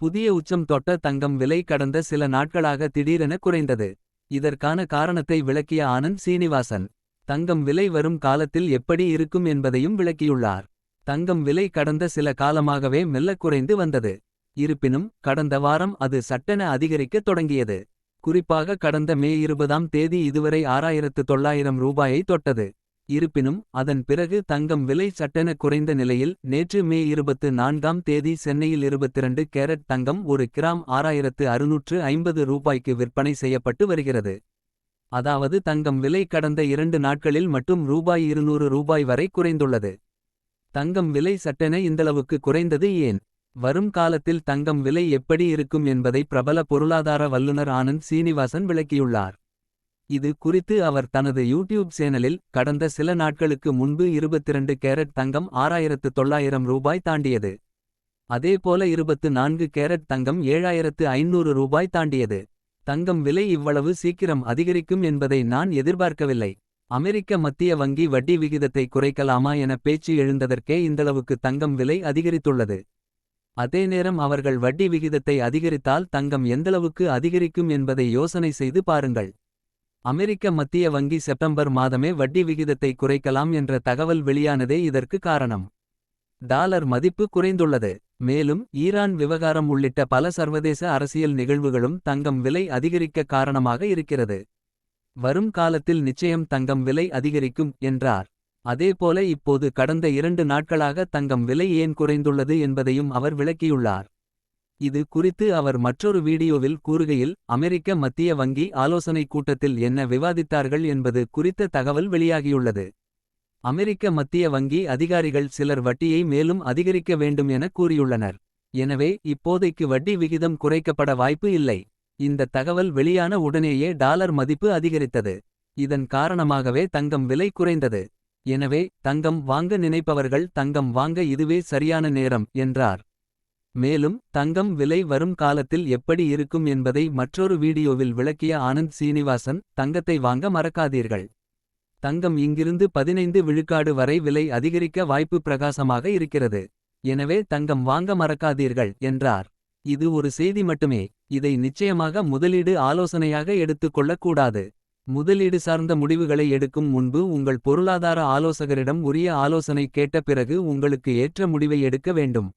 புதிய உச்சம் தொட்ட தங்கம் விலை கடந்த சில நாட்களாக திடீரென குறைந்தது. இதற்கான காரணத்தை விளக்கிய ஆனந்த் சீனிவாசன். தங்கம் விலை வரும் காலத்தில் எப்படி இருக்கும் என்பதையும் விளக்கியுள்ளார். தங்கம் விலை கடந்த சில காலமாகவே மெல்லக் குறைந்து வந்தது. இருப்பினும் கடந்த வாரம் அது சட்டென அதிகரிக்கத் தொடங்கியது. குறிப்பாக கடந்த மே 20ஆம் தேதி இதுவரை 6900 ரூபாயை தொட்டது. இருப்பினும் அதன் பிறகு தங்கம் விலை சட்டென குறைந்த நிலையில் நேற்று மே 24ஆம் தேதி சென்னையில் 22 கேரட் தங்கம் ஒரு கிராம் 6650 ரூபாய்க்கு விற்பனை செய்யப்பட்டு வருகிறது. அதாவது தங்கம் விலை கடந்த 2 நாட்களில் மட்டும் ரூபாய் வரை குறைந்துள்ளது. தங்கம் விலை சட்டென இந்தளவுக்கு குறைந்தது ஏன்? வரும் காலத்தில் தங்கம் விலை எப்படி இருக்கும் என்பதை பிரபல பொருளாதார வல்லுநர் ஆனந்த் சீனிவாசன் விளக்கியுள்ளார். இது குறித்து அவர் தனது யூடியூப் சேனலில் கடந்த சில நாட்களுக்கு முன்பு 22 கேரட் தங்கம் 6900 ரூபாய் தாண்டியது. அதேபோல 24 கேரட் தங்கம் 7500 ரூபாய் தாண்டியது. தங்கம் விலை இவ்வளவு சீக்கிரம் அதிகரிக்கும் என்பதை நான் எதிர்பார்க்கவில்லை. அமெரிக்க மத்திய வங்கி வட்டி விகிதத்தை குறைக்கலாமா என பேச்சு எழுந்ததற்கே இந்தளவுக்கு தங்கம் விலை அதிகரித்துள்ளது. அதே நேரம் அவர்கள் வட்டி விகிதத்தை அதிகரித்தால் தங்கம் எந்தளவுக்கு அதிகரிக்கும் என்பதை யோசனை செய்து பாருங்கள். அமெரிக்க மத்திய வங்கி செப்டம்பர் மாதமே வட்டி விகிதத்தை குறைக்கலாம் என்ற தகவல் வெளியானதே இதற்கு காரணம். டாலர் மதிப்பு குறைந்துள்ளது. மேலும் ஈரான் விவகாரம் உள்ளிட்ட பல சர்வதேச அரசியல் நிகழ்வுகளும் தங்கம் விலை அதிகரிக்க காரணமாக இருக்கிறது. வரும் காலத்தில் நிச்சயம் தங்கம் விலை அதிகரிக்கும் என்றார். அதேபோல இப்போது கடந்த 2 நாட்களாக தங்கம் விலை ஏன் குறைந்துள்ளது என்பதையும் அவர் விளக்கியுள்ளார். இது குறித்து அவர் மற்றொரு வீடியோவில் கூறுகையில் அமெரிக்க மத்திய வங்கி ஆலோசனை கூட்டத்தில் என்ன விவாதித்தார்கள் என்பது குறித்த தகவல் வெளியாகியுள்ளது. அமெரிக்க மத்திய வங்கி அதிகாரிகள் சிலர் வட்டியை மேலும் அதிகரிக்க வேண்டும் என கூறியுள்ளனர். எனவே இப்போதைக்கு வட்டி விகிதம் குறைக்கப்பட வாய்ப்பு இல்லை. இந்த தகவல் வெளியான உடனேயே டாலர் மதிப்பு அதிகரித்தது. இதன் காரணமாகவே தங்கம் விலை குறைந்தது. எனவே தங்கம் வாங்க நினைப்பவர்கள் தங்கம் வாங்க இதுவே சரியான நேரம் என்றார். மேலும் தங்கம் விலை வரும் காலத்தில் எப்படி இருக்கும் என்பதை மற்றொரு வீடியோவில் விளக்கிய ஆனந்த் சீனிவாசன் தங்கத்தை வாங்க மறக்காதீர்கள். தங்கம் இங்கிருந்து 15 விழுக்காடு வரை விலை அதிகரிக்க வாய்ப்பு பிரகாசமாக இருக்கிறது. எனவே தங்கம் வாங்க மறக்காதீர்கள் என்றார். இது ஒரு செய்தி மட்டுமே. இதை நிச்சயமாக முதலீடு ஆலோசனையாக எடுத்துக்கொள்ளக் கூடாது. முதலீடு சார்ந்த முடிவுகளை எடுக்கும் முன்பு உங்கள் பொருளாதார ஆலோசகரிடம் உரிய ஆலோசனை கேட்ட பிறகு உங்களுக்கு ஏற்ற முடிவை எடுக்க வேண்டும்.